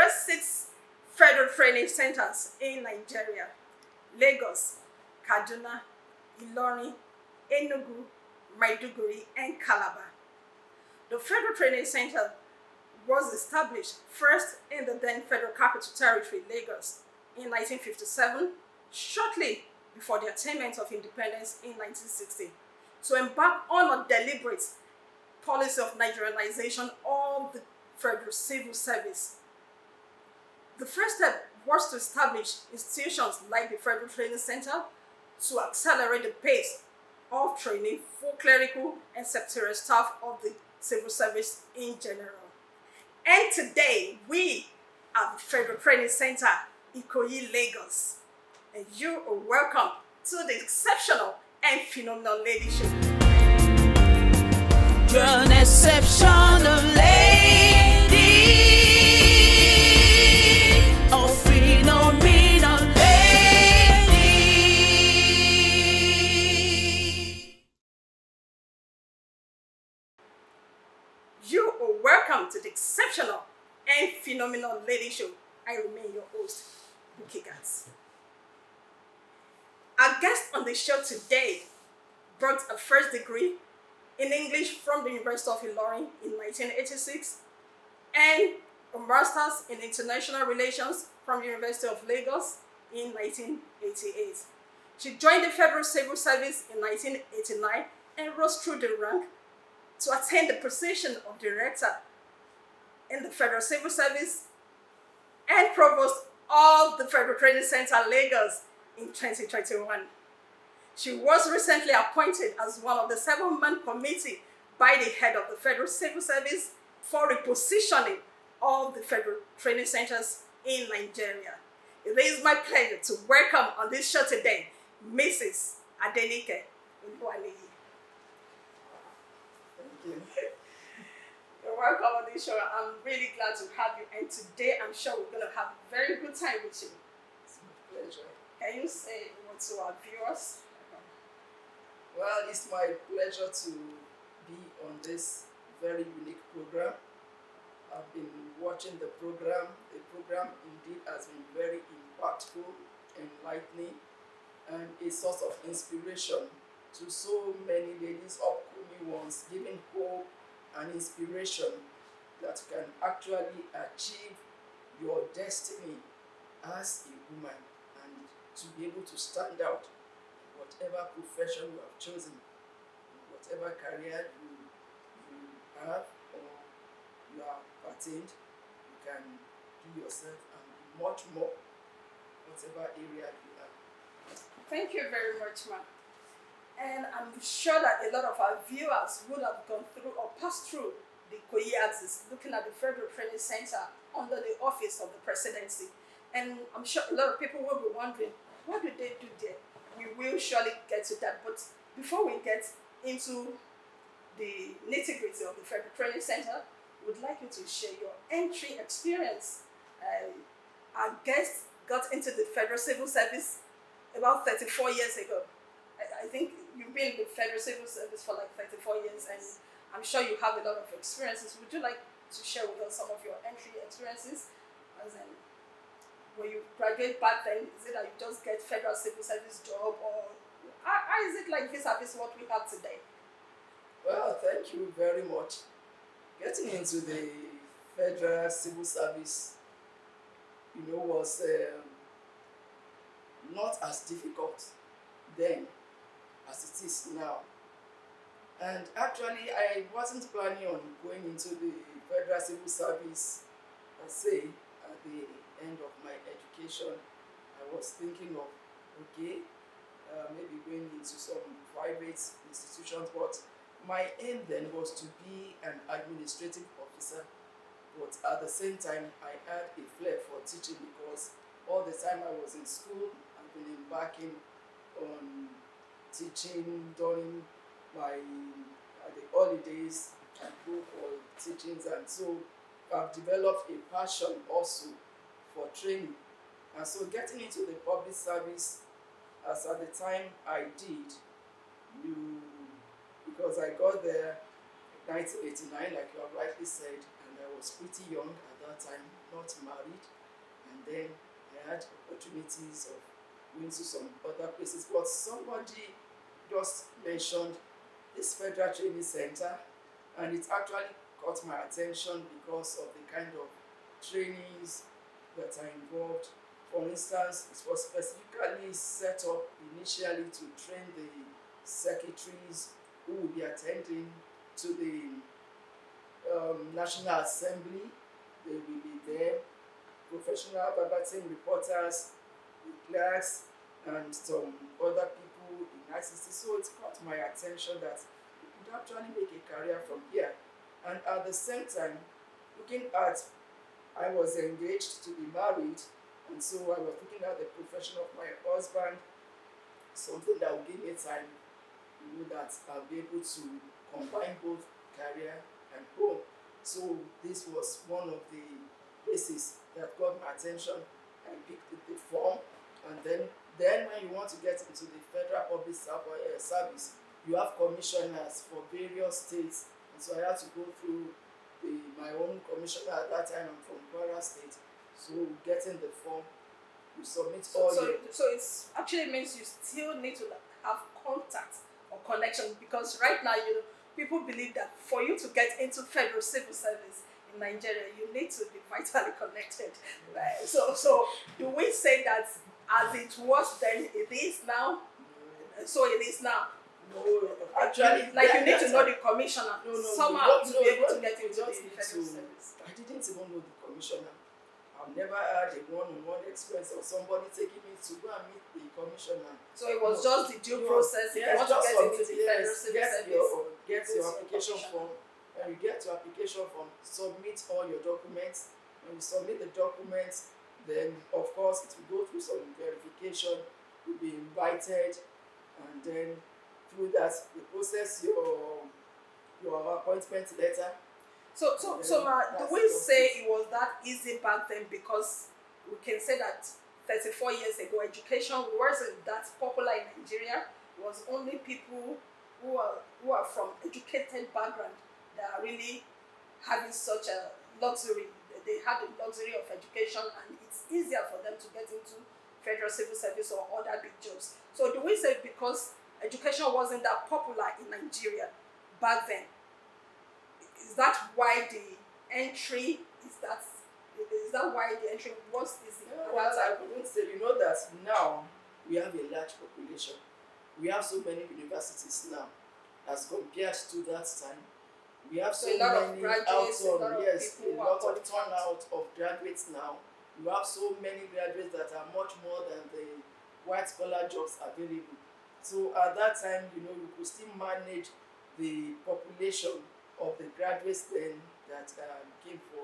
are 6 federal training centers in Nigeria: Lagos, Kaduna, Ilorin, Enugu, Maiduguri, and Calabar. The Federal Training Center was established first in the then Federal Capital Territory, Lagos, in 1957, shortly before the attainment of independence in 1960, to embark on a deliberate policy of Nigerianization of the federal civil service. The first step was to establish institutions like the Federal Training Center to accelerate the pace of training for clerical and secretarial staff of the civil service in general. And today, we are the Federal Training Center, Ikoyi, Lagos. And you are welcome to the exceptional and phenomenal lady show. You're an exceptional lady, a phenomenal lady. You are welcome to the exceptional and phenomenal lady show. I remain your host, Buki Gats. Our guest on the show today brought a first degree in English from the University of Ilorin in 1986 and a master's in international relations from the University of Lagos in 1988. She joined the Federal Civil Service in 1989 and rose through the rank to attain the position of director in the Federal Civil Service and provost of the Federal Training Center, Lagos, in 2021. She was recently appointed as one of the 7-man committee by the head of the Federal Civil Service for repositioning of the Federal Training Centers in Nigeria. It is my pleasure to welcome on this show today, Mrs. Adenike Oluwaniyi. Thank you. You're welcome on this show. I'm really glad to have you. And today, I'm sure we're going to have a very good time with you. It's my pleasure. Can you say what to our viewers? Well, it's my pleasure to be on this very unique program. I've been watching the program. The program indeed has been very impactful, enlightening, and a source of inspiration to so many ladies, upcoming ones, giving hope and inspiration that you can actually achieve your destiny as a woman and to be able to stand out in whatever profession you have chosen, in whatever career you have or you have attained, you can do yourself and be much more whatever area you are. Thank you very much, ma'am. And I'm sure that a lot of our viewers would have gone through or passed through the Ikoyi axis, looking at the Federal Training Center under the office of the presidency. And I'm sure a lot of people will be wondering, what do they do there? We will surely get to that. But before we get into the nitty-gritty of the Federal Training Center, we'd like you to share your entry experience. Our guest got into the Federal Civil Service about 34 years ago. I think you've been in the Federal Civil Service for like 34 years, and I'm sure you have a lot of experiences. Would you like to share with us some of your entry experiences? As in, when you graduate back then, is it that you just get Federal Civil Service job, or how is it like vis-a-vis what we have today? Well, thank you very much. Getting into the Federal Civil Service, was not as difficult then as it is now. And actually, I wasn't planning on going into the Federal Civil Service per se at the end of my education. I was thinking of, maybe going into some private institutions, but my aim then was to be an administrative officer. But at the same time, I had a flair for teaching because all the time I was in school, I've been embarking on teaching during the holidays. I go for teachings, and so I've developed a passion also for training. And so getting into the public service, as at the time I did, because I got there in 1989, like you have rightly said, and I was pretty young at that time. not married, and then I had opportunities of going to some other places. But somebody just mentioned this Federal Training Center, and it actually caught my attention because of the kind of trainings that are involved. For instance, it was specifically set up initially to train the secretaries who will be attending to the National Assembly. They will be there, professional verbatim reporters, the clerks, and some other people in ICC. So it caught my attention that you could actually make a career from here. And at the same time, looking at, I was engaged to be married, and so I was looking at the profession of my husband, something that will give me time, that I'll be able to combine both career and home. So this was one of the places that got my attention. I picked the form, and then when you want to get into the Federal Public Service, you have commissioners for various states, and so I had to go through my own commissioner at that time. I'm from Kwara State, so getting the form, you submit all so it actually means you still need to have contact or connection, because right now, people believe that for you to get into federal civil service in Nigeria, you need to be vitally connected. Right? So do we say that as it was then, it is now? So it is now. No, actually, you need to know the commissioner. Somehow to be able to get into the federal service. I didn't even know the commissioner. I've never had a one-on-one experience of somebody taking me to go and meet the commissioner. So it was just the due process. If you want to get into the federal civil service, get your application form. When you get your application form, submit all your documents. When you submit the documents, then of course it will go through some verification. You'll be invited, and then through that, you process your appointment letter. So do we say it was that easy back then, because we can say that 34 years ago, education wasn't that popular in Nigeria? It was only people who are from educated background that are really having such a luxury. They had the luxury of education, and it's easier for them to get into federal civil service or other big jobs. So do we say because education wasn't that popular in Nigeria back then, is that why the entry was easy? Well, I wouldn't say. That now we have a large population. We have so many universities now as compared to that time. We have so many a lot of turnout of graduates now. You have so many graduates that are much more than the white collar jobs available. So at that time, you could still manage the population of the graduates then that came for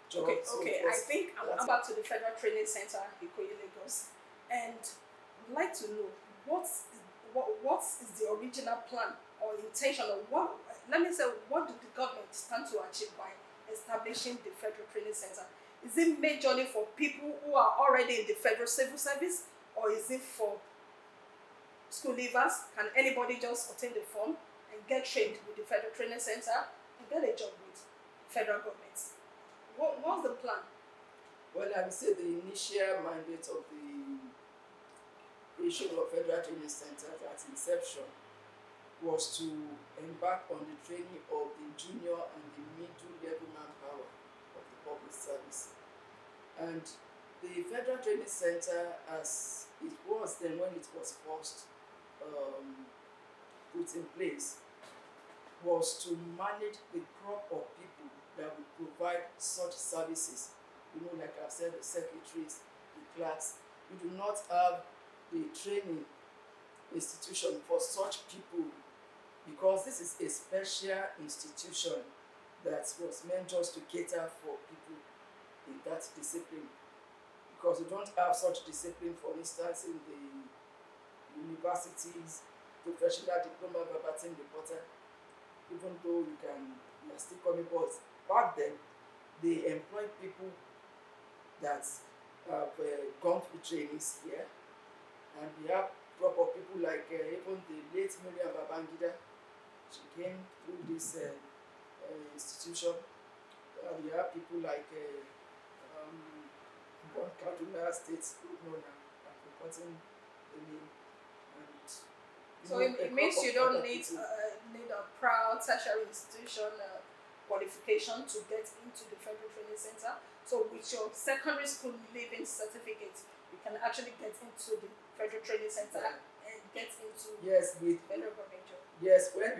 jobs. Okay. I think I'm back to the Federal Training Center, Ikoyi, Lagos, and I'd like to know what is the original plan or intention of what did the government stand to achieve by establishing the Federal Training Center? Is it majorly for people who are already in the Federal Civil Service, or is it for school leavers? Can anybody just obtain the form and get trained with the Federal Training Center and get a job with federal government? What's the plan? Well, I would say the initial mandate of the creation of Federal Training Center at inception was to embark on the training of the junior and the middle level manpower of the public service. And the Federal Training Center, as it was then when it was first put in place, was to manage the crop of people that would provide such services. Like I've said, the secretaries, the clerks. We do not have the training institution for such people, because this is a special institution that was meant just to cater for people in that discipline. Because we don't have such discipline, for instance, in the universities, professional diploma verbatim reporter, even though you are still coming, but back then, they employ people that have gone through trainings here, and we have proper people like even the late Miriam Babangida. She came through this institution. We have people like one Kaduna State governor, I'm forgotten the name, and So a it means crop you of don't other need people. need a proud tertiary institution qualification to get into the Federal Training Center. So with your secondary school leaving certificate, you can actually get into the Federal Training Center and get into Yes, with federal government job. yes, when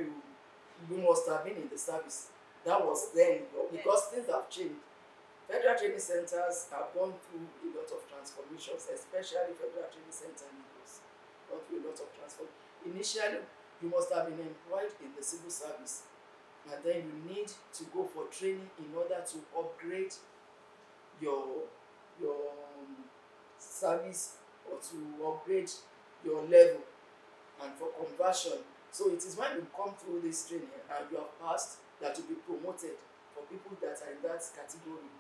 you must have been in the service. That was then, because things have changed. Federal training centers have gone through a lot of transformations, especially Federal Training Center in Lagos. Gone through a lot of transform. Initially, you must have been employed in the civil service, and then you need to go for training in order to upgrade your service, or to upgrade your level, and for conversion. So it is when you come through this training and you have passed that you be promoted for people that are in that category.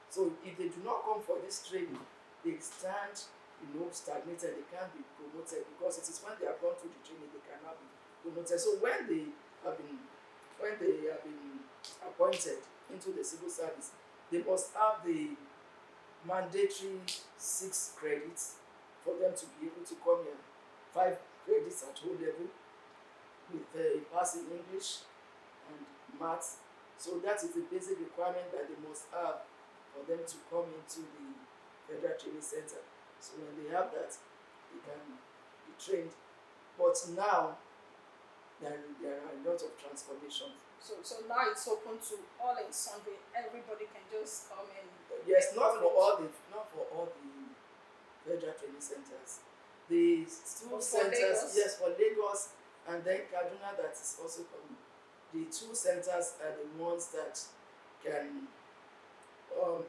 So if they do not come for this training, they stand, stagnated. They can't be promoted, because it is when they have gone through the training they cannot be promoted. So when they have been appointed into the civil service, they must have the mandatory 6 credits for them to be able to come here. 5 credits at O level with a pass in English and maths. So that is the basic requirement that they must have for them to come into the Federal Training Center. So when they have that, they can be trained. But now there are a lot of transformations. So now it's open to all in Sunday. Everybody can just come in. Yes, not for all the Federal Training Centers. The two centers, Lagos? yes, for Lagos and then Kaduna, that is also coming. The 2 centers are the ones that can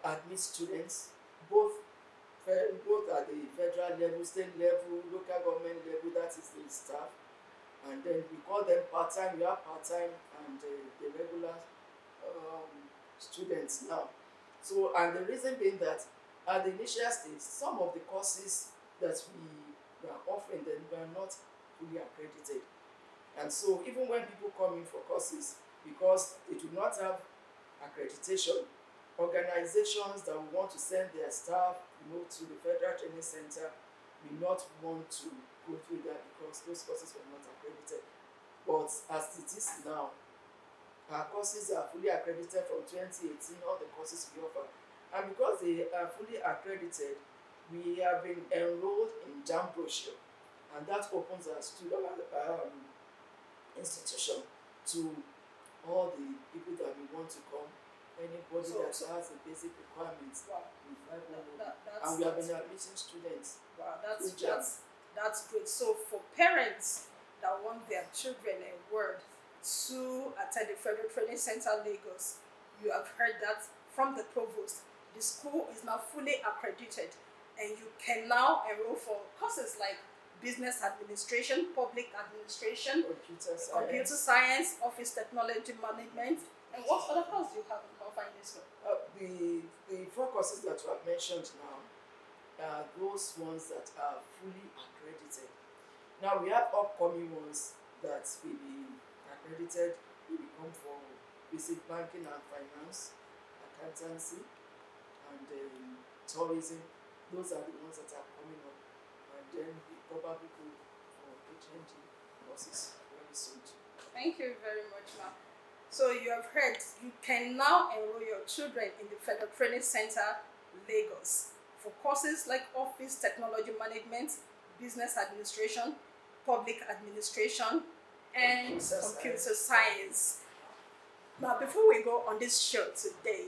admit students, both at the federal level, state level, local government level. That is the staff, and then we call them part-time. We have part-time and the regular students now. So, and the reason being that at the initial stage, some of the courses that we are offering them were not fully accredited. And so even when people come in for courses, because they do not have accreditation, organizations that want to send their staff to the Federal Training Center will not want to go through that, because those courses were not accredited. But as it is now, our courses are fully accredited from 2018, all the courses we offer. And because they are fully accredited, we have been enrolled in JAM brochure, and that opens our student institution to all the people that we want to come. Anybody that has the basic requirements. Wow. And we have been admitting students. Wow, that's great. So for parents that want their children enrolled to attend the Federal Training Center Lagos, you have heard that from the provost. The school is now fully accredited, and you can now enroll for courses like business administration, public administration, computer science, office technology management, and what other courses do you have in confined school? The 4 courses that you have mentioned now are those ones that are fully accredited. Now we have upcoming ones that will be accredited. They will come for basic banking and finance, accountancy, and tourism. Those are the ones that are coming up, and then we probably go for HND courses very soon. Thank you very much, ma'am. So you have heard, you can now enroll your children in the Federal Training Center Lagos for courses like office technology management, business administration, public administration, and computer science. Now, before we go on this show today,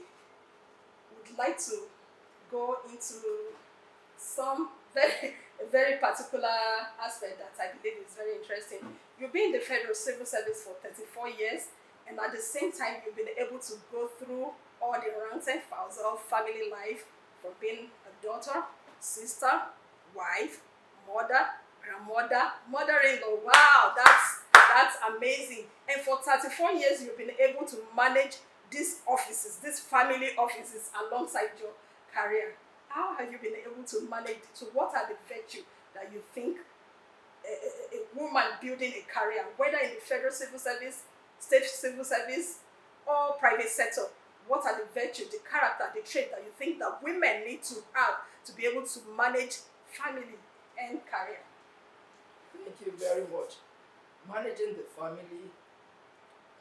we'd like to go into some very particular aspect that I believe is very interesting. You've been in the Federal Civil Service for 34 years, and at the same time, you've been able to go through all the ranks and files of family life, from being a daughter, sister, wife, mother, grandmother, mother-in-law. Wow, that's amazing. And for 34 years, you've been able to manage these offices, these family offices, alongside your career. How have you been able to manage? So what are the virtues that you think a woman building a career, whether in the Federal Civil Service, State Civil Service, or private sector, what are the virtues, the character, the trait that you think that women need to have to be able to manage family and career? Thank you very much. Managing the family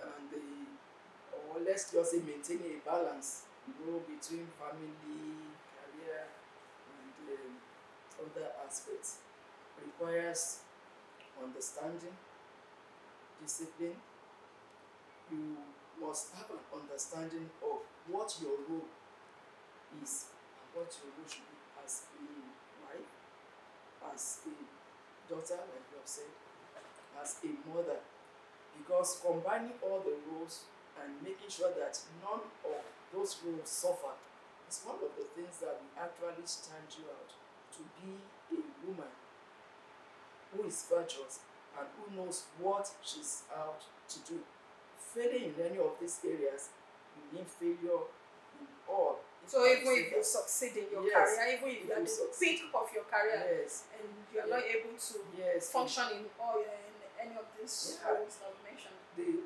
and or let's just say maintaining a balance, between family, career, and other aspects requires understanding, discipline. You must have an understanding of what your role is and what your role should be as a wife, as a daughter, like you have said, as a mother. Because combining all the roles and making sure that none of those roles suffer is one of the things that will actually stand you out to be a woman who is virtuous and who knows what she's out to do. Failing in any of these areas will mean failure in all. So even if you succeed in your Yes, career, even if you are you the succeed. peak of your career, Yes, and you are not able to yes. function in all in any of these Yeah. roles that we mentioned.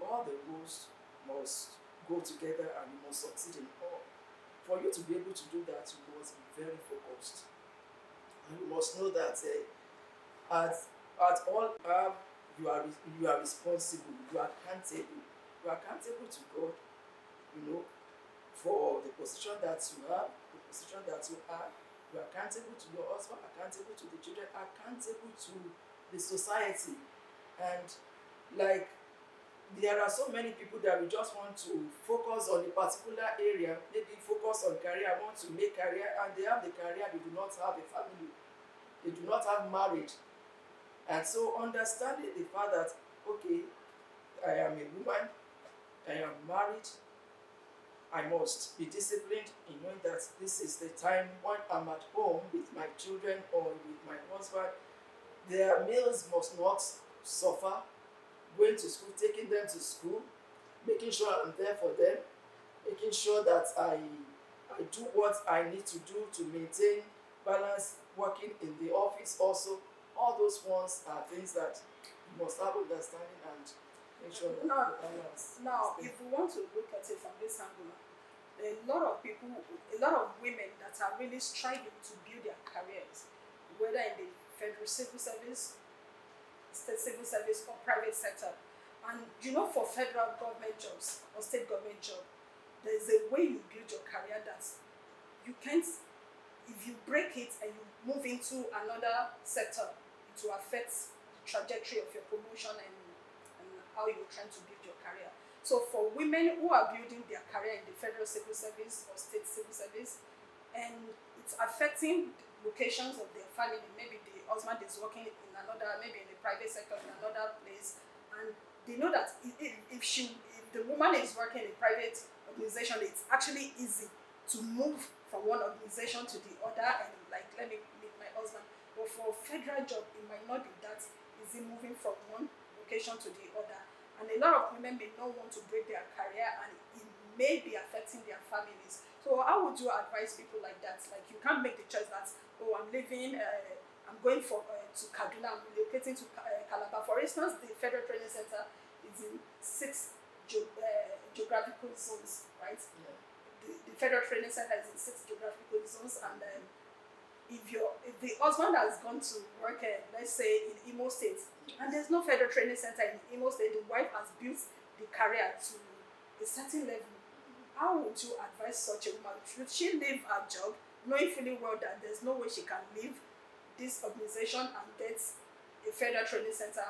All the roles must go together and you must succeed in all. For you to be able to do that, you must be very focused. And you must know that at all you are responsible, you are accountable. You are accountable to God, for the position that you have, the position that you are. You are accountable to your husband, accountable to the children, accountable to the society. And like there are so many people that we just want to focus on a particular area, maybe focus on career, want to make career, and they have the career, they do not have a family, they do not have marriage. And so understanding the fact that, okay, I am a woman, I am married, I must be disciplined in knowing that this is the time when I'm at home with my children or with my husband. Their meals must not suffer. Going to school, taking them to school, making sure I'm there for them, making sure that I do what I need to do to maintain balance, working in the office also. All those ones are things that you must have understanding and make sure that Now, the balance. Now, if we want to look at it from this angle, a lot of people, a lot of women that are really striving to build their careers, whether in the federal civil service, state civil service, or private sector. And for federal government jobs or state government job, there is a way you build your career that you can't, if you break it and you move into another sector, it will affect the trajectory of your promotion and how you're trying to build your career. So for women who are building their career in the federal civil service or state civil service, and it's affecting locations of their family, maybe the husband is working in another, maybe in the private sector in another place, and they know that if the woman is working in a private organization, it's actually easy to move from one organization to the other and like, let me meet my husband. But for a federal job, it might not be that easy moving from one location to the other. And a lot of women may not want to break their career and it may be affecting their families. So how would you advise people like that? Like, you can't make the choice that, I'm leaving, I'm going to Kaduna, I'm relocating to Calabar. For instance, the Federal Training Center is in 6 geographical zones, right? Yeah. The Federal Training Center is in 6 geographical zones, and if the husband has gone to work, let's say in Imo State, and there's no Federal Training Center in Imo State, the wife has built the career to a certain level. How would you advise such a woman? Should she leave her job, knowing fully well that there's no way she can leave this organization and get a Federal Training Center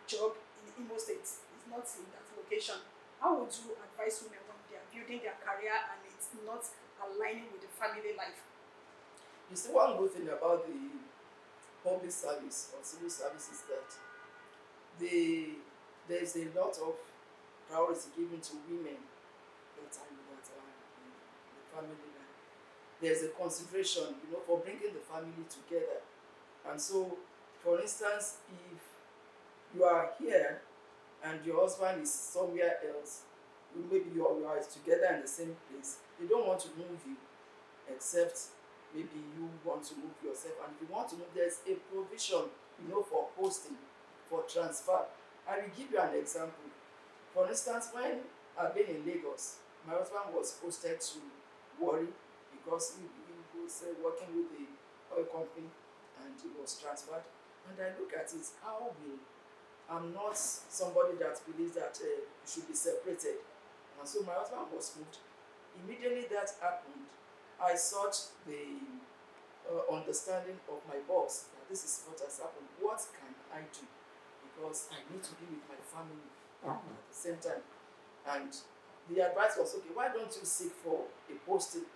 job in Imo State? It's not in that location. How would you advise women when they are building their career and it's not aligning with the family life? You see, one good thing about the public service or civil service is that there's a lot of priority given to women that are in the family life. There's a consideration, for bringing the family together. And so, for instance, if you are here and your husband is somewhere else, maybe you are together in the same place, they don't want to move you, except maybe you want to move yourself. And if you want to move, there's a provision, for posting, for transfer. I will give you an example. For instance, when I've been in Lagos, my husband was posted to Warri because he was working with the oil company and he was transferred. And I look at it, how will I'm not somebody that believes that you should be separated. And so my husband was moved. Immediately that happened, I sought the understanding of my boss that this is what has happened. What can I do? Because I need to be with my family at the same time. And the advice was, okay, why don't you seek for a posting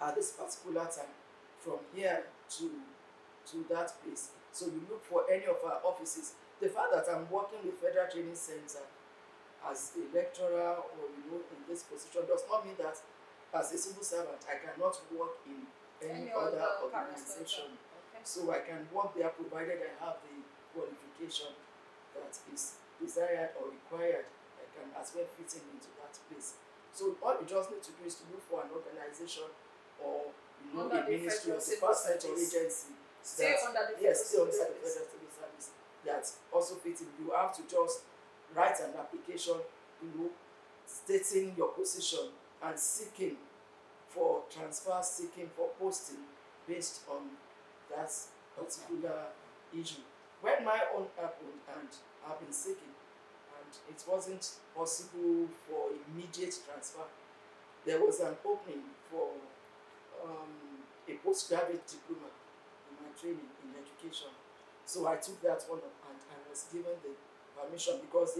at this particular time from here to that place? So you look for any of our offices. The fact that I'm working with Federal Training Center as a lecturer or in this position does not mean that as a civil servant I cannot work in any other organization. Okay. So I can work there provided I have the qualification that is desired or required. I can as well fit into that place. So all you just need to do is to look for an organization or under a ministry or Federal department or Service. agency. Stay under the Stay under the Federal Federal Service. Civil Service that also fits in. You have to just write an application, stating your position and seeking for transfer, seeking for posting based on that particular issue. When my own happened and I've been seeking and it wasn't possible for immediate transfer, there was an opening for a postgraduate diploma in my training in education. So I took that one up and I was given the permission because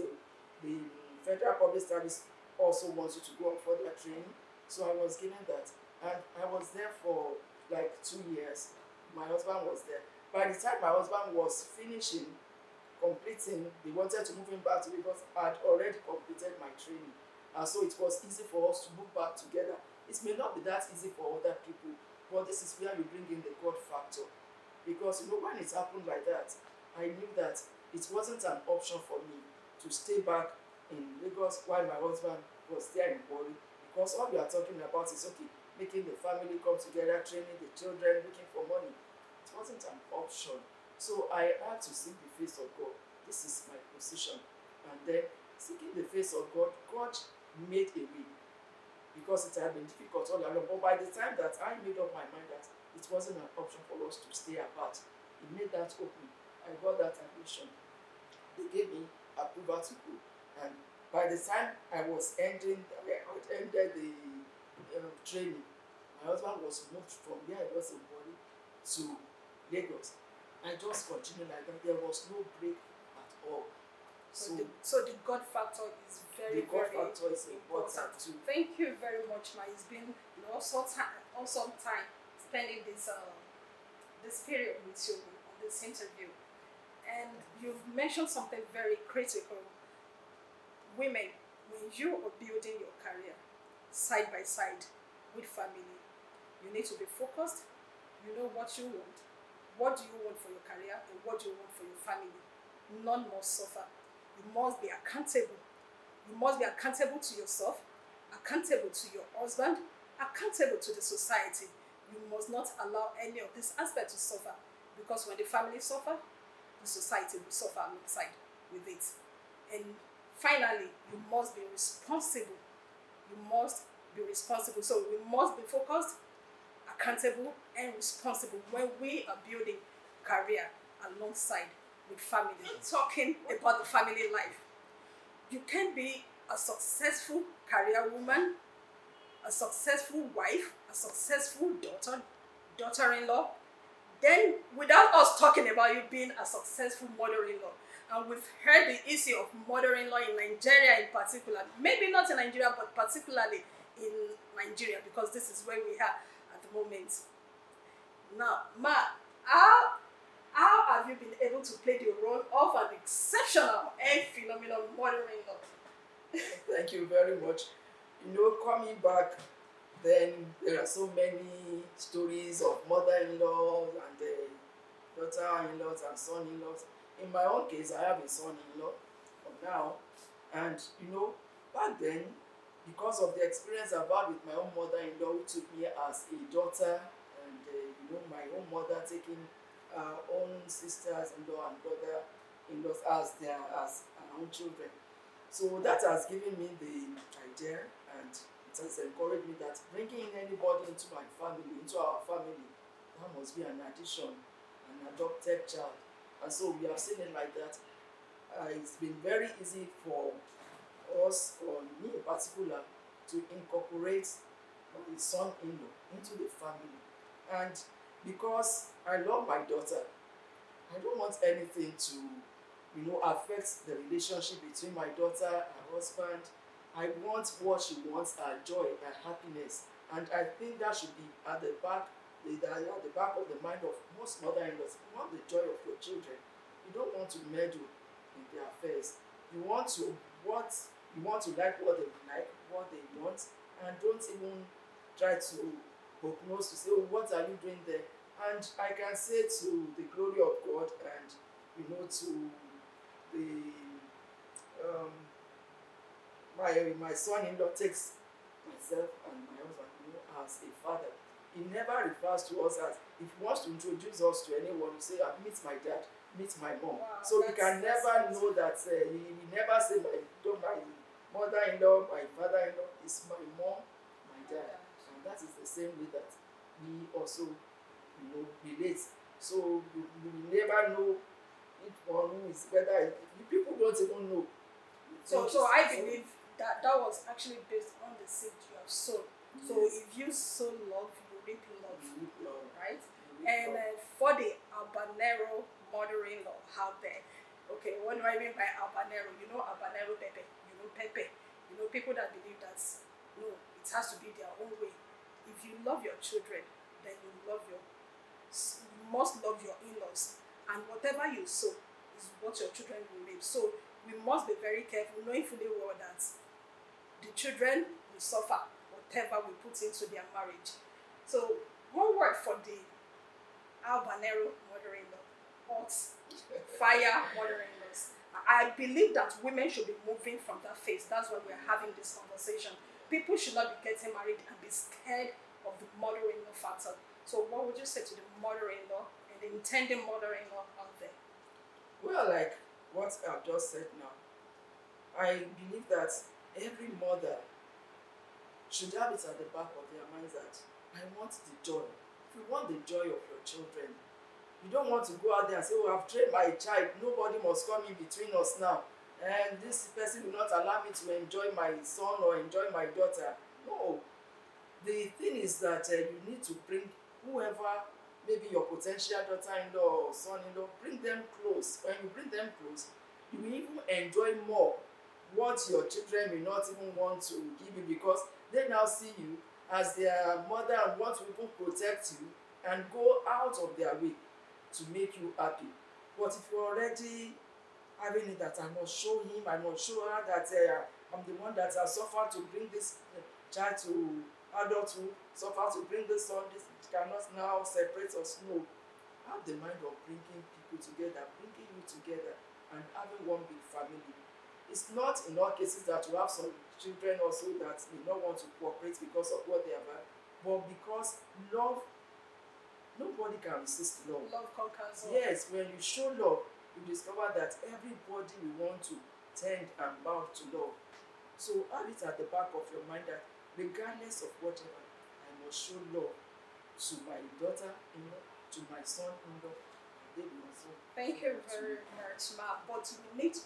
the Federal Public Service also wants you to go on for their training. So I was given that and I was there for like 2 years. My husband was there. By the time my husband was finishing, completing, they wanted to move him back to Lagos. I had already completed my training. And so it was easy for us to move back together. It may not be that easy for other people, but this is where you bring in the God factor. Because when it happened like that, I knew that it wasn't an option for me to stay back in Lagos while my husband was there in Warri. Because all we are talking about is, okay, making the family come together, training the children, looking for money. It wasn't an option. So I had to seek the face of God. This is my position. And then seeking the face of God, God made a way. Because it had been difficult all along. But by the time that I made up my mind that it wasn't an option for us to stay apart, He made that open. I got that admission. They gave me approval to go. And by the time I ended the training, my husband was moved from where I was in Warri to Lagos. I just continued like that. There was no break at all. So the God factor is very, very important. Too. Thank you very much, Ma. It's been awesome time spending this period with you on this interview. And you've mentioned something very critical. Women, when you are building your career side by side with family, you need to be focused. You know what you want. What do you want for your career and what do you want for your family? None must suffer. You must be accountable. You must be accountable to yourself, accountable to your husband, accountable to the society. You must not allow any of these aspects to suffer, because when the family suffer, the society will suffer alongside with it. And finally, you must be responsible. You must be responsible. So we must be focused, accountable, and responsible when we are building career alongside with family. Talking about the family life, you can be a successful career woman, a successful wife, a successful daughter-in-law, then without us talking about you being a successful mother-in-law. And we've heard the issue of mother-in-law in Nigeria in particular, maybe not in Nigeria, but particularly in Nigeria, because this is where we are at the moment. Now, Ma, how have you been able to play the role of an exceptional and phenomenal mother-in-law? Thank you very much. Coming back, then there are so many stories of mother-in-laws and daughter-in-laws and son-in-laws. In my own case, I have a son-in-law for now. And, back then, because of the experience I've had with my own mother-in-law, who took me as a daughter, and, my own mother taking our own sisters-in-law and brother-in-laws as our own children. So that has given me the idea and it has encouraged me that bringing in anybody into my family, into our family, that must be an addition, an adopted child. And so we have seen it like that. It's been very easy for us, or me in particular, to incorporate my son-in-law into the family. And because I love my daughter, I don't want anything to, affect the relationship between my daughter, her husband. I want what she wants, her joy, her happiness. And I think that should be at the back of the mind of most mother-in-laws. You want the joy of your children. You don't want to meddle in their affairs. You want to like what they like, what they want, and don't even try to prognose to say, oh, what are you doing there? And I can say to the glory of God, and to the my son-in-law takes myself and my husband, as a father. He never refers to us as, if he wants to introduce us to anyone, he say, meet my dad, meet my mom. Wow, so we can never know that he never say my mother-in-law, my father-in-law. Is my mom, my dad. And that is the same way that we also relate. So we never know which one is, whether people don't even know. So I believe that was actually based on the seed you have sown. So Yes. if you sow love, you reap love, right? You reap And love. for the habanero mother-in-law out there, okay, what do I mean by habanero? Habanero pepper, pepper. People that believe that, no, it has to be their own way. If you love your children, then you must love your in-laws. And whatever you sow is what your children will reap. So we must be very careful, knowing fully well that the children will suffer whatever we put into their marriage. So one word for the habanero mother-in-law, hot fire mother-in-laws. I believe that women should be moving from that phase. That's why we're having this conversation. People should not be getting married and be scared of the mother-in-law factor. So what would you say to the mother-in-law and the intending mother-in-law out there? Well, like what I've just said now, I believe that every mother should have it at the back of their minds that I want the joy. If you want the joy of your children, you don't want to go out there and say, oh, I've trained my child, nobody must come in between us now, and this person will not allow me to enjoy my son or enjoy my daughter. No. The thing is that you need to bring whoever, maybe your potential daughter-in-law or son-in-law, bring them close. When you bring them close, you will even enjoy more what your children will not even want to give you, because they now see you as their mother and want to even protect you and go out of their way to make you happy. But if you're already having it that I must show him, I must show her that I'm the one that has suffered to bring this child to adulthood, suffered to bring this son, this cannot now separate us. No. Have the mind of bringing people together, bringing you together, and having one big family. It's not in all cases that you have some children also that may not want to cooperate because of what they have had, but because love, nobody can resist love. Love conquers all. Yes, when you show love, you discover that everybody will want to tend and bow to love. So have it at the back of your mind that regardless of whatever, I must show love to my daughter-in-law, to my son-in-law, and they will also. Thank you very much, Ma. But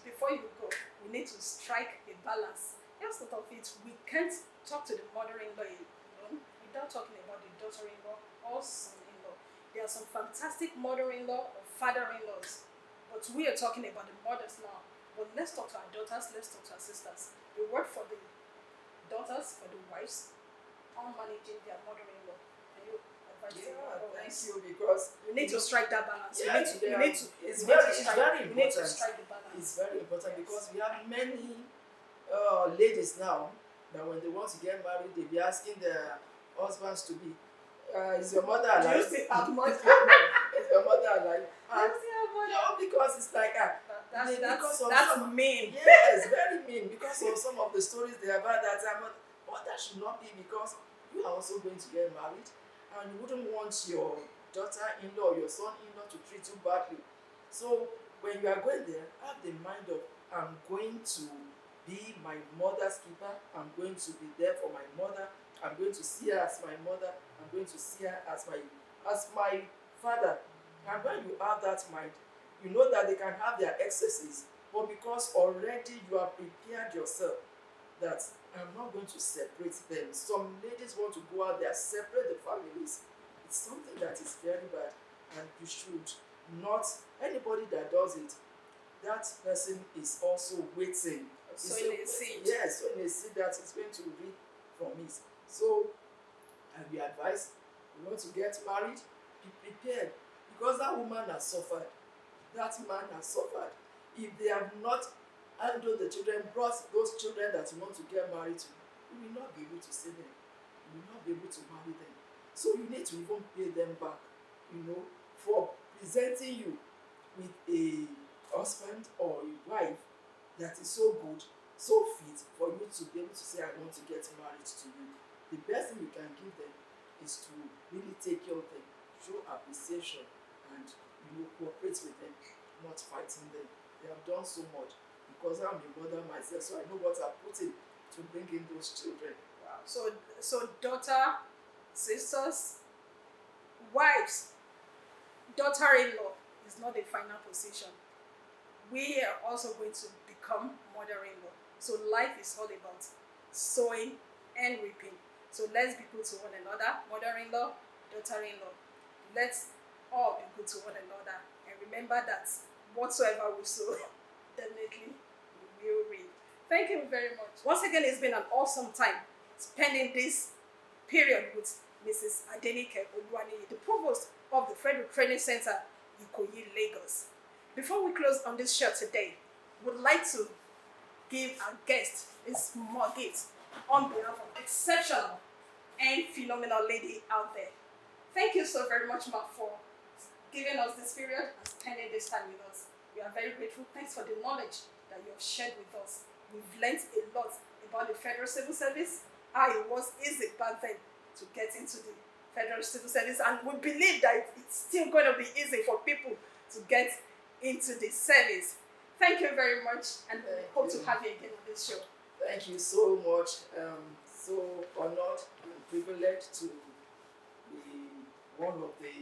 before you go, we need to strike a balance. Just out of it, we can't talk to the mother-in-law alone without talking about the daughter-in-law or son-in-law. There are some fantastic mother-in-law or father-in-laws, but we are talking about the mothers now. But let's talk to our daughters, let's talk to our sisters. The word for the daughters, for the wives, on managing their mother-in-law. Can you advise them? Thank you, because We need to strike that balance. Yeah, It's very We need to important. strike the balance. It's very important Yes. because we have many ladies now that when they want to get married, they be asking their husbands to be, is your mother Do you alive? see how much? Is your mother alive? Because it's like That's mean. Yes, very mean, because of some of the stories they have had that time. But that should not be, because you are also going to get married and you wouldn't want your daughter-in-law or your son-in-law to treat you badly. So when you are going there, have the mind of, I'm going to be my mother's keeper. I'm going to be there for my mother. I'm going to see her as my mother. I'm going to see her as my father. And when you have that mind, you know that they can have their excesses, but because already you have prepared yourself that I'm not going to separate them. Some ladies want to go out there, separate the families. It's something that is very bad, and you should not. Anybody that does it, that person is also waiting. So in a seed. Yes, so in a seed that is going to reap from it. So, and we advise, you want to get married, be prepared, because that woman has suffered. That man has suffered. If they have not handled the children, brought those children that you want to get married to, you will not be able to see them. You will not be able to marry them. So you need to even pay them back, for presenting you with a husband or a wife that is so good, so fit for you to be able to say, I want to get married to you. The best thing you can give them is to really take care of them, show appreciation, and cooperate with them, not fighting them. They have done so much, because I'm a mother myself, so I know what I put in to bring in those children. Wow. So daughter, sisters, wives, daughter-in-law is not a final position. We are also going to become mother-in-law. So life is all about sowing and reaping. So let's be good to one another, mother-in-law, daughter-in-law. Let's all be good to one another. And remember that whatsoever we sow, definitely we will reap. Thank you very much. Once again, it's been an awesome time spending this period with Mrs. Adenike Oluwaniyi, the provost of the Federal Training Center, Ikoyi, Lagos. Before we close on this show today, we'd like to give our guest a small gift on behalf of exceptional and phenomenal lady out there. Thank you so very much, Ma, for giving us this period and spending this time with us. We are very grateful. Thanks for the knowledge that you have shared with us. We've learned a lot about the Federal Civil Service, how it was easy back then to get into the Federal Civil Service, and we believe that it's still going to be easy for people to get into the service. Thank you very much, and we hope to have you again on this show. Thank you so much. So honored and privileged to be one of the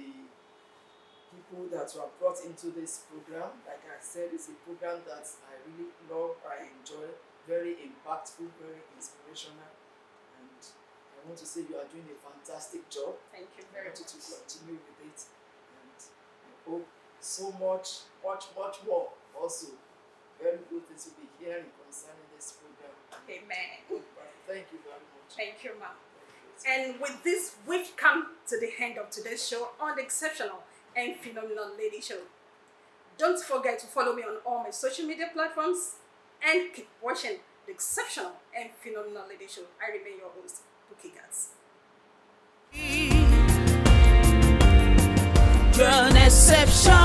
people that were brought into this program. Like I said, it's a program that I really love, I enjoy, very impactful, very inspirational, and I want to say you are doing a fantastic job. Thank you very much. To continue with it, and I hope so much more also very good things to be hearing concerning this program. Amen. Thank you very much. Thank you, ma'am. And with this, we've come to the end of today's show on the Exceptional and Phenomenal Lady Show. Don't forget to follow me on all my social media platforms and keep watching the Exceptional and Phenomenal Lady Show. I remain your host, Bookie Gats. You're an exception.